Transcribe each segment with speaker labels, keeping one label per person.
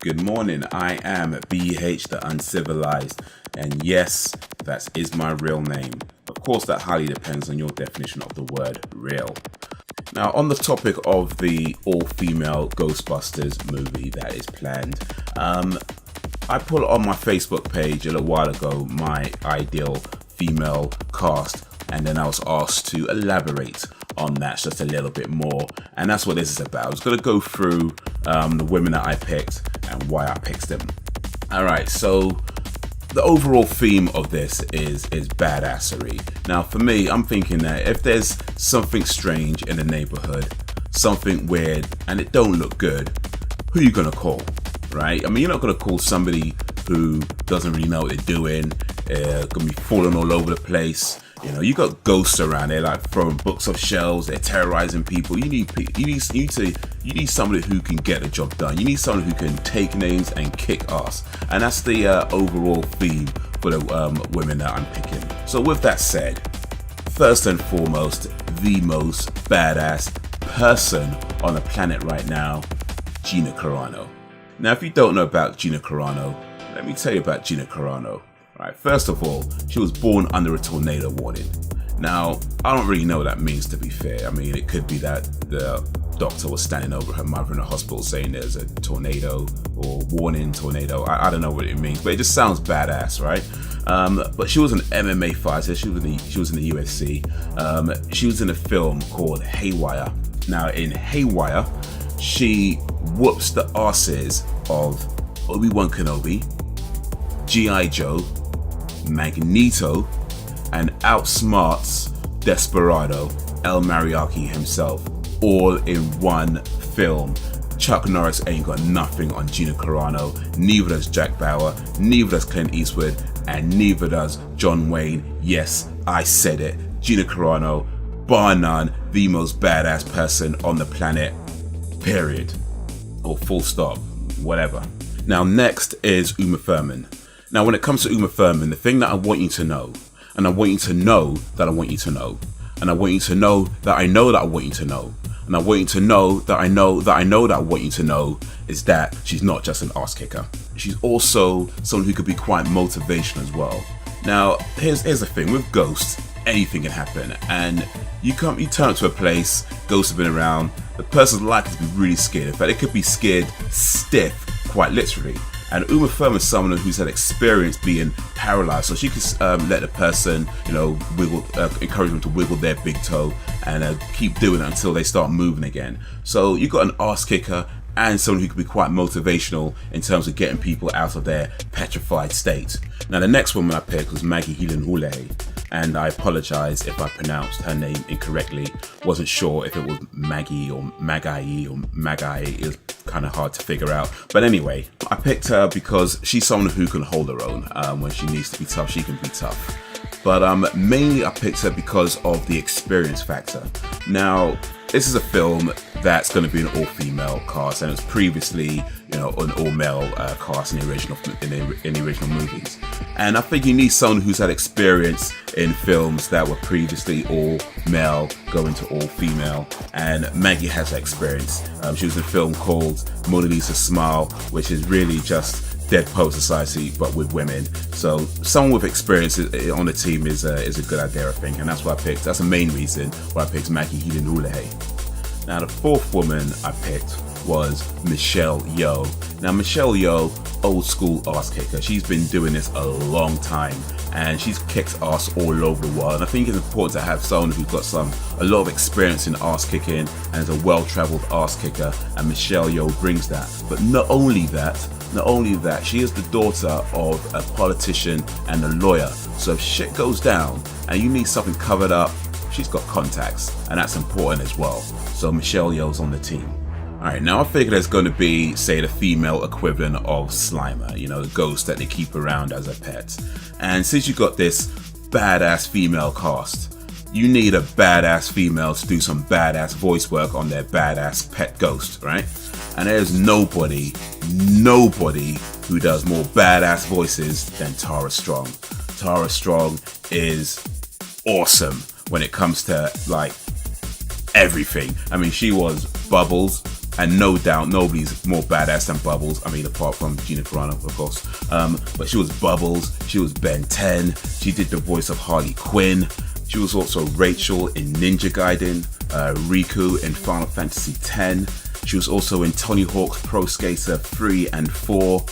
Speaker 1: Good morning, I am BH the Uncivilized, and yes, that is my real name. Of course, that highly depends on your definition of the word real. Now, on the topic of the all-female Ghostbusters movie that is planned, I put on my Facebook page a little while ago my ideal female cast, and then I was asked to elaborate on that just a little bit more, and that's what this is about. I was going to go through the women that I picked and why I picked them. Alright, so the overall theme of this is badassery. Now for me, I'm thinking that if there's something strange in the neighborhood, something weird, and it don't look good, who are you going to call? Right? I mean, you're not going to call somebody who doesn't really know what they're doing, going to be falling all over the place. You know, you got ghosts around there, like throwing books off shelves. They're terrorizing people. You need somebody who can get the job done. You need somebody who can take names and kick ass. And that's the overall theme for the women that I'm picking. So with that said, first and foremost, the most badass person on the planet right now, Gina Carano. Now, if you don't know about Gina Carano, let me tell you about Gina Carano. Right, first of all, she was born under a tornado warning. Now, I don't really know what that means, to be fair. I mean, it could be that the doctor was standing over her mother in the hospital saying there's a tornado or warning tornado. I don't know what it means, but it just sounds badass, right? But she was an MMA fighter. She was in the UFC. She was in a film called Haywire. Now, in Haywire, she whoops the asses of Obi-Wan Kenobi, G.I. Joe, Magneto, and outsmarts Desperado El Mariachi himself, all in one film. Chuck Norris ain't got nothing on Gina Carano, neither does Jack Bauer, neither does Clint Eastwood, and neither does John Wayne. Yes, I said it. Gina Carano, bar none, the most badass person on the planet, period. Or full stop, whatever. Now next is Uma Thurman. Now, when it comes to Uma Thurman, the thing that I want you to know, and I want you to know that I want you to know, and I want you to know that I know that I want you to know, and I want you to know that I know that I know that I want you to know, is that she's not just an ass kicker. She's also someone who could be quite motivational as well. Now, here's the thing, with ghosts, anything can happen, and you turn up to a place, ghosts have been around, the person's likely to be really scared. In fact, they could be scared stiff, quite literally. And Uma Thurman is someone who's had experience being paralyzed, so she could let the person, wiggle, encourage them to wiggle their big toe and keep doing it until they start moving again. So you got an ass kicker and someone who could be quite motivational in terms of getting people out of their petrified state. Now, the next woman I picked was Maggie and I apologize if I pronounced her name incorrectly. Wasn't sure if it was Maggie or Maggie or Maggie. It was kind of hard to figure out. But anyway, I picked her because she's someone who can hold her own. When she needs to be tough, she can be tough. But mainly I picked her because of the experience factor. Now, this is a film that's going to be an all-female cast, and it was previously, an all-male cast in the original movies. And I think you need someone who's had experience in films that were previously all-male going to all-female, and Maggie has that experience. She was in a film called Mona Lisa's Smile, which is really just Dead Poet Society, but with women. So someone with experience on the team is a good idea, I think, and that's what I picked. That's the main reason why I picked Maggie Hilinhulehe. Now, the fourth woman I picked was Michelle Yeoh. Now, Michelle Yeoh, old school ass kicker. She's been doing this a long time, and she's kicked ass all over the world. And I think it's important to have someone who's got a lot of experience in ass kicking and is a well-traveled ass kicker, and Michelle Yeoh brings that. But not only that, she is the daughter of a politician and a lawyer. So if shit goes down and you need something covered up, she's got contacts, and that's important as well. So Michelle Yeoh's on the team. Alright, now I figure there's going to be, say, the female equivalent of Slimer, the ghost that they keep around as a pet. And since you got this badass female cast, you need a badass female to do some badass voice work on their badass pet ghost, right? And there's nobody who does more badass voices than Tara Strong. Tara Strong is awesome when it comes to, everything. I mean, she was Bubbles, And no doubt, nobody's more badass than Bubbles. I mean, apart from Gina Carano, of course. But she was Bubbles. She was Ben 10. She did the voice of Harley Quinn. She was also Rachel in Ninja Gaiden, Riku in Final Fantasy X. She was also in Tony Hawk's Pro Skater 3 and 4.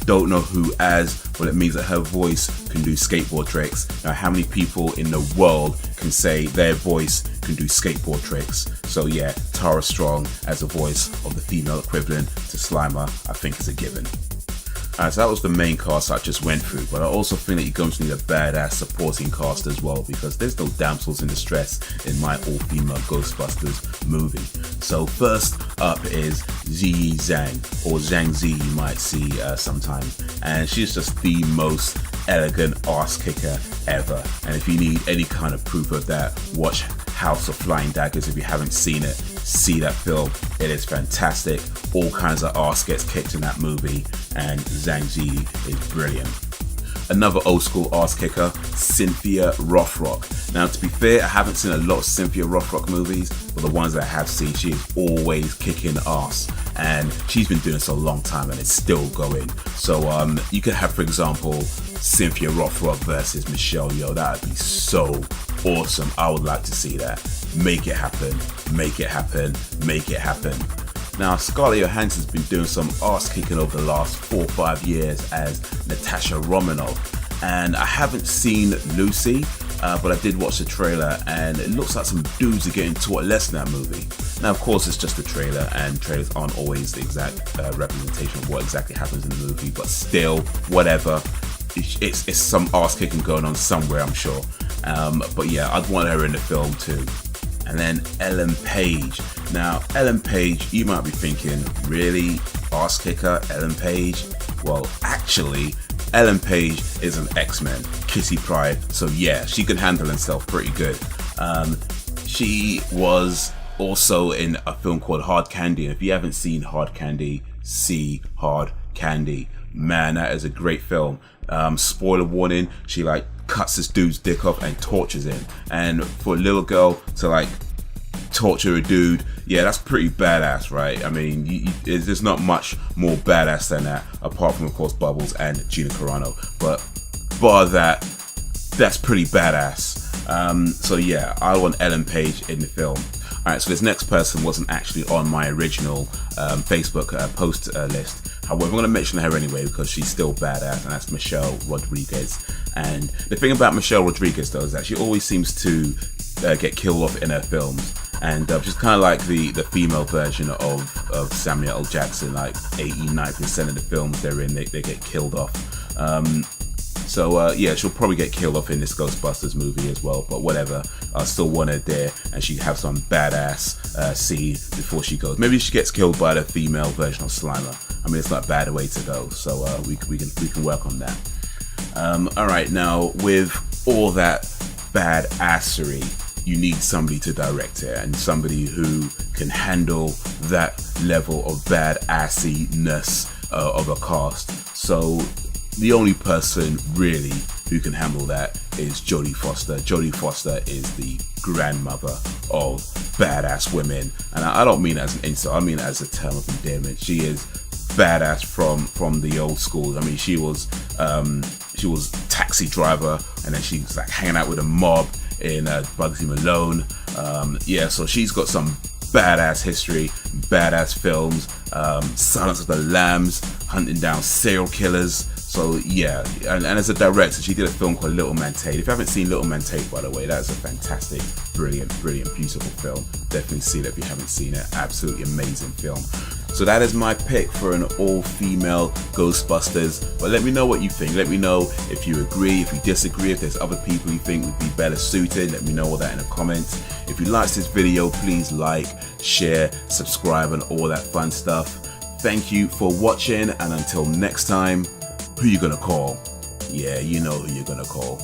Speaker 1: Don't know who as, well, it means that her voice can do skateboard tricks. Now, how many people in the world can say their voice can do skateboard tricks? So yeah, Tara Strong as the voice of the female equivalent to Slimer, I think is a given. So that was the main cast I just went through, but I also think that you're going to need a badass supporting cast as well, because there's no damsels in distress in my all-female Ghostbusters movie. So first up is Ziyi Zhang, or Zhang Z you might see sometimes, and she's just the most elegant arse kicker ever. And if you need any kind of proof of that, watch House of Flying Daggers. If you haven't seen it, see that film. It is fantastic. All kinds of arse gets kicked in that movie, and Zhang Ziyi is brilliant. Another old school arse kicker, Cynthia Rothrock. Now, to be fair, I haven't seen a lot of Cynthia Rothrock movies, but the ones that I have seen, she is always kicking ass, and she's been doing this a long time and it's still going. So you could have, for example, Cynthia Rothrock versus Michelle Yeoh. That would be so awesome. I would like to see that. Make it happen, make it happen, make it happen. Now, Scarlett Johansson's been doing some arse kicking over the last 4 or 5 years as Natasha Romanoff, and I haven't seen Lucy, but I did watch the trailer, and it looks like some dudes are getting taught a lesson in that movie. Now, of course, it's just a trailer, and trailers aren't always the exact representation of what exactly happens in the movie, but still, whatever. It's some arse kicking going on somewhere, I'm sure. But yeah, I'd want her in the film too. And then Ellen Page. Now, Ellen Page, you might be thinking, really? Arse kicker, Ellen Page? Well, actually, Ellen Page is an X-Men, Kissy Pride, so yeah, she can handle herself pretty good. She was also in a film called Hard Candy, and if you haven't seen Hard Candy, see Hard Candy. Man, that is a great film. Spoiler warning, she cuts this dude's dick off and tortures him. And for a little girl to torture a dude, yeah, that's pretty badass, right? I mean, there's not much more badass than that, apart from, of course, Bubbles and Gina Carano. But bar that, that's pretty badass. So yeah, I want Ellen Page in the film. Alright, so this next person wasn't actually on my original Facebook post list. However, I'm going to mention her anyway because she's still badass, and that's Michelle Rodriguez. And the thing about Michelle Rodriguez, though, is that she always seems to get killed off in her films. And she's kind of like the female version of Samuel L. Jackson. Like 89% of the films they're in, they get killed off. So yeah, she'll probably get killed off in this Ghostbusters movie as well, but whatever. I still want her there, and she have some badass scene before she goes. Maybe she gets killed by the female version of Slimer. I mean, it's not a bad way to go, so we can work on that. Alright, now with all that badassery, you need somebody to direct it, and somebody who can handle that level of badassiness of a cast. So the only person really who can handle that is Jodie Foster. Jodie Foster is the grandmother of badass women, and I don't mean it as an insult, I mean it as a term of endearment. She is badass from the old school. I mean, she was Taxi Driver, and then she was hanging out with a mob in Bugsy Malone. Yeah, so she's got some badass history, badass films, Silence of the Lambs, hunting down serial killers. So yeah, and as a director, she did a film called Little Man Tate. If you haven't seen Little Man Tate, by the way, that is a fantastic, brilliant, beautiful film. Definitely see it if you haven't seen it. Absolutely amazing film. So that is my pick for an all-female Ghostbusters. But let me know what you think. Let me know if you agree, if you disagree, if there's other people you think would be better suited. Let me know all that in the comments. If you liked this video, please like, share, subscribe, and all that fun stuff. Thank you for watching, and until next time, who you gonna call? Yeah, you know who you're gonna call.